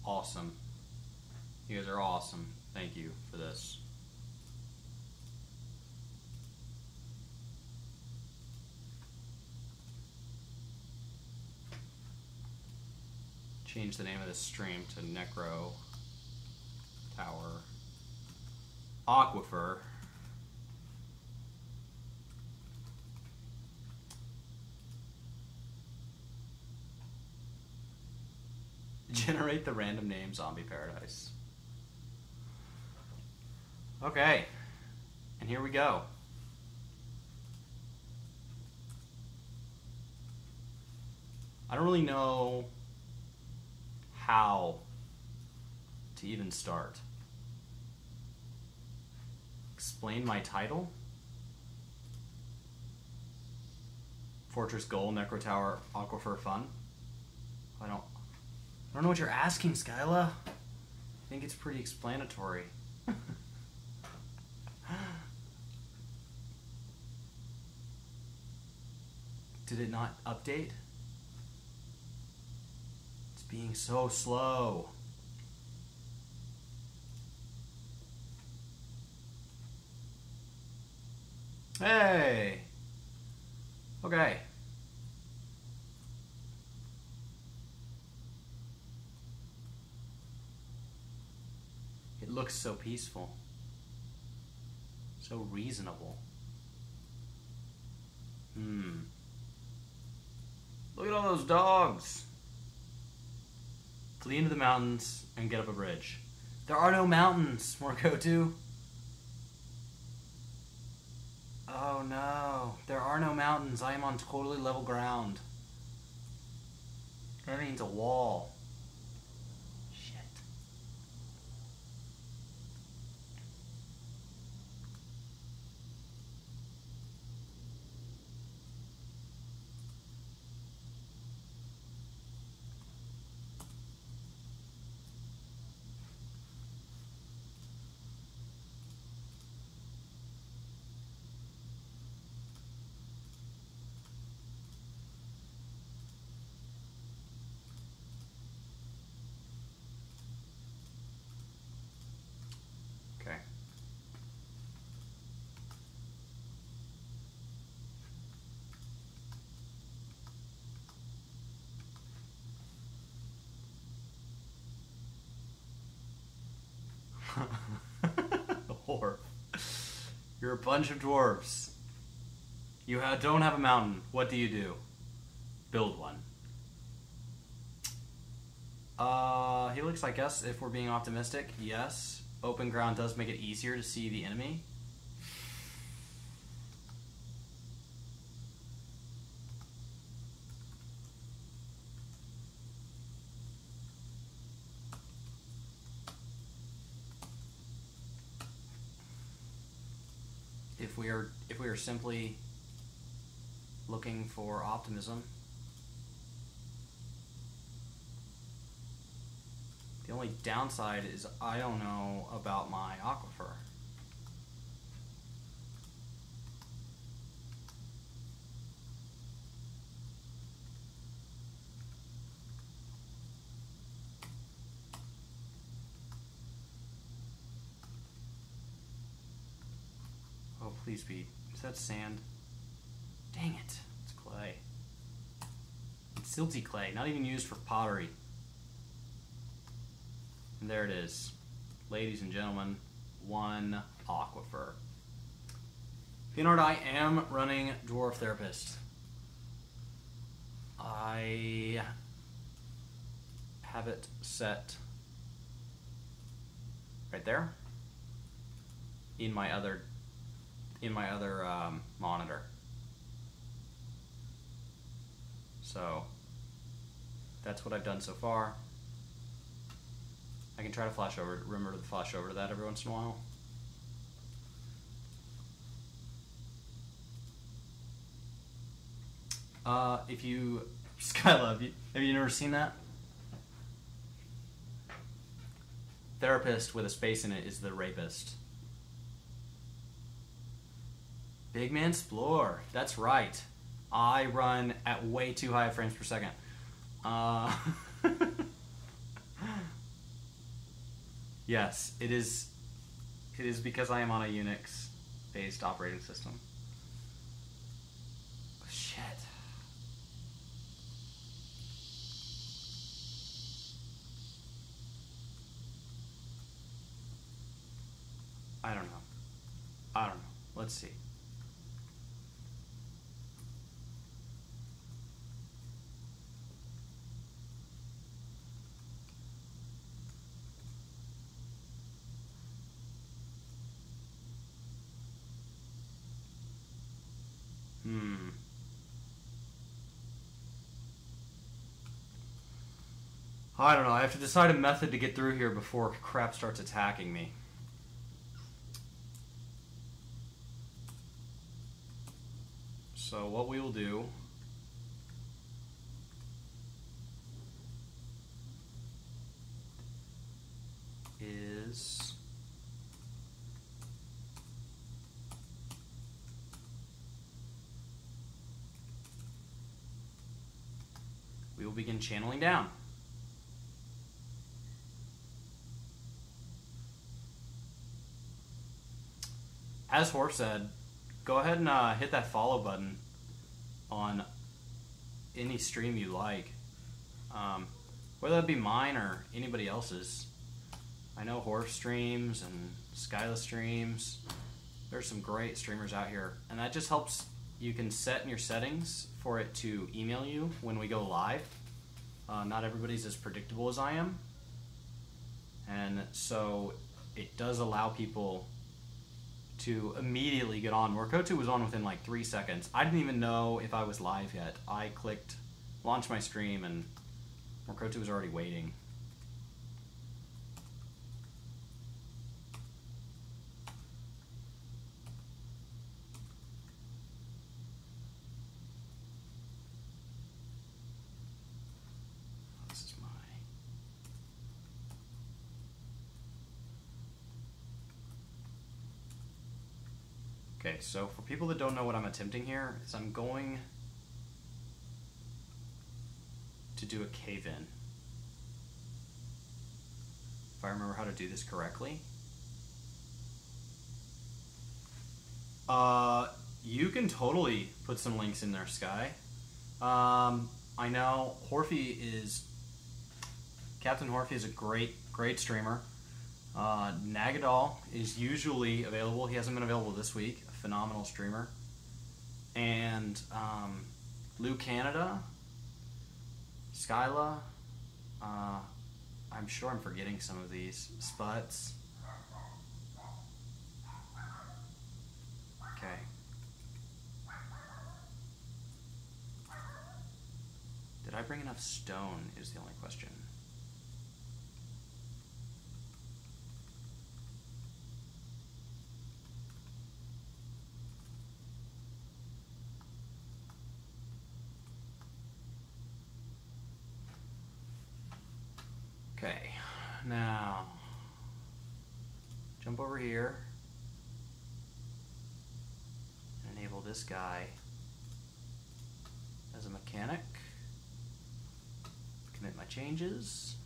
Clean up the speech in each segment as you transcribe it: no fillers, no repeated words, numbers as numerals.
awesome. You guys are awesome. Thank you for this. Change the name of this stream to Necro Tower Aquifer. Generate the random name zombie paradise. Okay, and here we go. I don't really know how to even start. Explain my title? Fortress Goal, Necro Tower, Aquifer Fun? I don't know what you're asking, Skyla. I think it's pretty explanatory. Did it not update? It's being so slow. Hey! Okay. It looks so peaceful. So reasonable. Look at all those dogs. Flee into the mountains and get up a bridge. There are no mountains, Morkotu. Oh no, there are no mountains. I am on totally level ground. That means a wall. Shit. Okay. Dwarf. You're a bunch of dwarves. You don't have a mountain. What do you do? Build one. Helix, I guess, if we're being optimistic, yes. Open ground does make it easier to see the enemy. If we are simply looking for optimism, the only downside is I don't know about my aquifer. Oh, please be. Is that sand? Dang it. It's clay. It's silty clay, not even used for pottery. And there it is. Ladies and gentlemen, one aquifer. Leonard, I am running Dwarf Therapist. I have it set right there in my other monitor. So that's what I've done so far. I can try to flash over, remember to flash over to that every once in a while. If you, Skylove, have you never seen that? Therapist with a space in it is the rapist. Big man Splore, that's right. I run at way too high frames per second. Yes, it is. It is because I am on a Unix-based operating system. Shit. I don't know. I don't know. Let's see. I don't know. I have to decide a method to get through here before crap starts attacking me. So what we will do is we will begin channeling down. As Horf said, go ahead and hit that follow button on any stream you like, whether that be mine or anybody else's. I know Horf streams and Skyla streams. There's some great streamers out here, and that just helps. You can set in your settings for it to email you when we go live. Not everybody's as predictable as I am, and so it does allow people to immediately get on. Morkotu was on within like 3 seconds. I didn't even know if I was live yet. I clicked launch my stream and Morkotu was already waiting. This is my... Okay, so for people that don't know what I'm attempting here, is I'm going to do a cave-in. If I remember how to do this correctly. You can totally put some links in there, Sky. I know Captain Horfy is a great streamer. Nagadal is usually available. He hasn't been available this week. A phenomenal streamer. And Lou Canada, Skyla. I'm sure I'm forgetting some of these. Sputs. Okay. Did I bring enough stone is the only question. Okay, now jump over here and enable this guy as a mechanic. Commit my changes.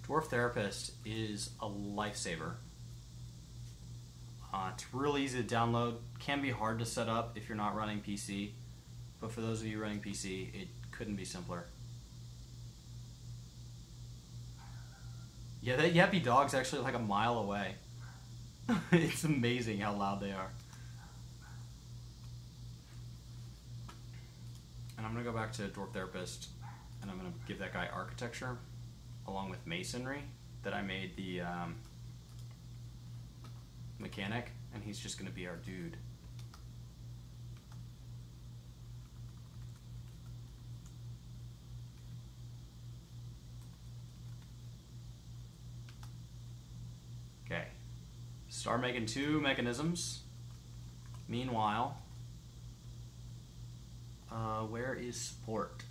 Dwarf Therapist is a lifesaver. It's really easy to download. Can be hard to set up if you're not running PC, but for those of you running PC, it couldn't be simpler. Yeah, that yappy dog's actually like a mile away. It's amazing how loud they are. And I'm going to go back to Dwarf Therapist, and I'm going to give that guy architecture, along with masonry, that I made the mechanic, and he's just going to be our dude. Okay, start making 2 mechanisms. Meanwhile, where is support?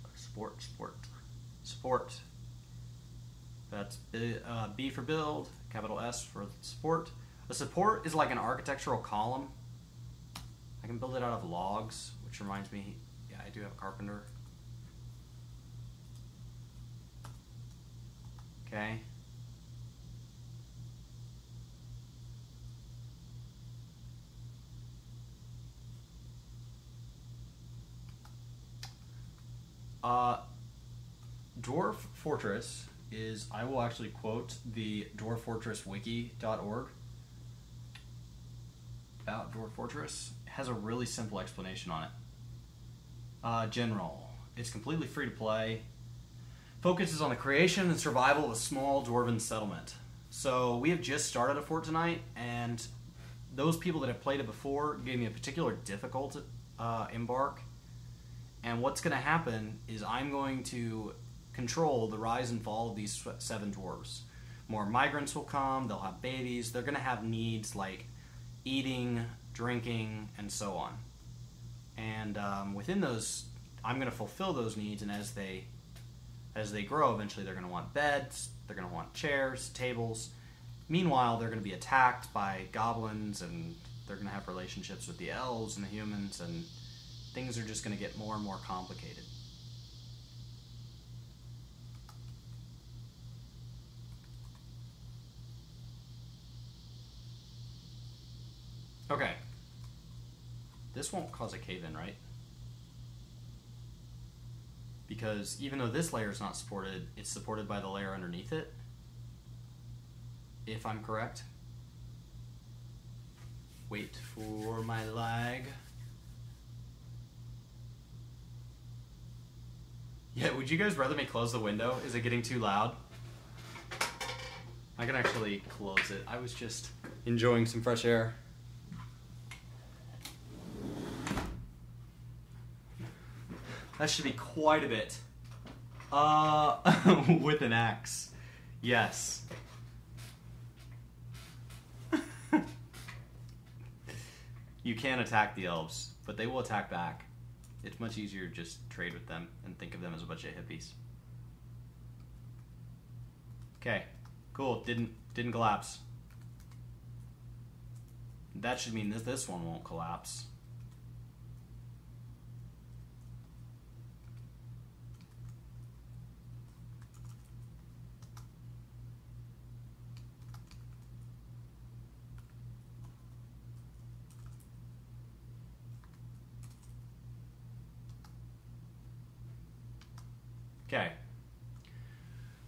Support. That's B for build, capital S for support. A support is like an architectural column. I can build it out of logs, which reminds me, yeah, I do have a carpenter. Okay. Uh, Dwarf Fortress is, I will actually quote the dwarffortresswiki.org about Dwarf Fortress. It has a really simple explanation on it. General. It's completely free to play. Focuses on the creation and survival of a small dwarven settlement. So we have just started a fort tonight, and those people that have played it before gave me a particular difficult embark. And what's going to happen is I'm going to control the rise and fall of these 7 dwarves. More migrants will come, they'll have babies, they're going to have needs like eating, drinking, and so on. And within those, I'm going to fulfill those needs, and as they grow, eventually they're going to want beds, they're going to want chairs, tables. Meanwhile, they're going to be attacked by goblins, and they're going to have relationships with the elves and the humans, and things are just going to get more and more complicated. Okay. This won't cause a cave-in, right? Because even though this layer is not supported, it's supported by the layer underneath it. If I'm correct. Wait for my lag. Yeah, would you guys rather me close the window? Is it getting too loud? I can actually close it. I was just enjoying some fresh air. That should be quite a bit. With an axe. Yes. You can attack the elves, but they will attack back. It's much easier to just trade with them and think of them as a bunch of hippies. Okay, cool. Didn't collapse. That should mean that this one won't collapse. Okay,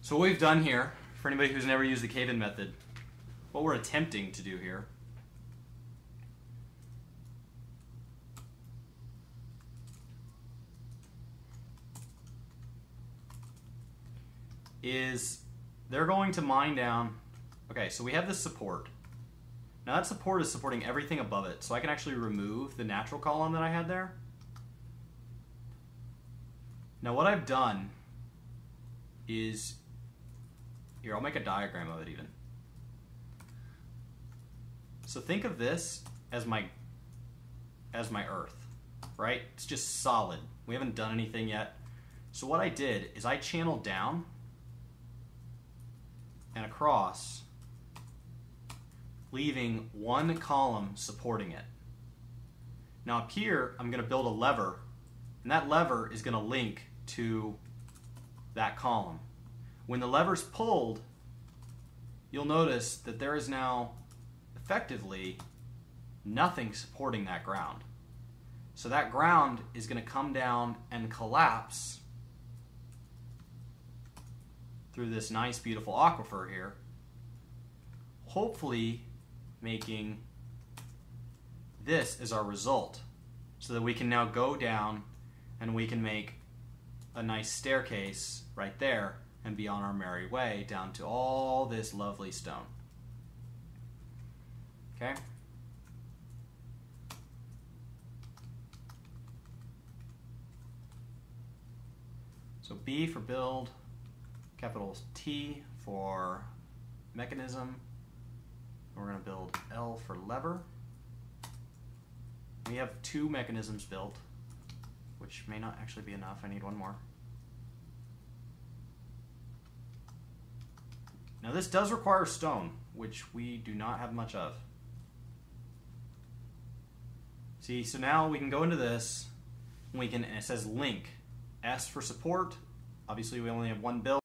so what we've done here, for anybody who's never used the cave-in method, what we're attempting to do here is they're going to mine down. Okay, so we have this support. Now that support is supporting everything above it, so I can actually remove the natural column that I had there. Now what I've done is, here, I'll make a diagram of it even. So think of this as my earth, right? It's just solid. We haven't done anything yet. So what I did is I channeled down and across, leaving one column supporting it. Now up here, I'm going to build a lever, and that lever is going to link to that column. When the lever's pulled, you'll notice that there is now effectively nothing supporting that ground. So that ground is going to come down and collapse through this nice, beautiful aquifer here, hopefully making this as our result, so that we can now go down and we can make a nice staircase right there and be on our merry way down to all this lovely stone. Okay? So B for build, capital T for mechanism. We're going to build L for lever. We have 2 mechanisms built, which may not actually be enough. I need one more. Now this does require stone, which we do not have much of. See, so now we can go into this, and we can, and it says link. S for support. Obviously we only have one build.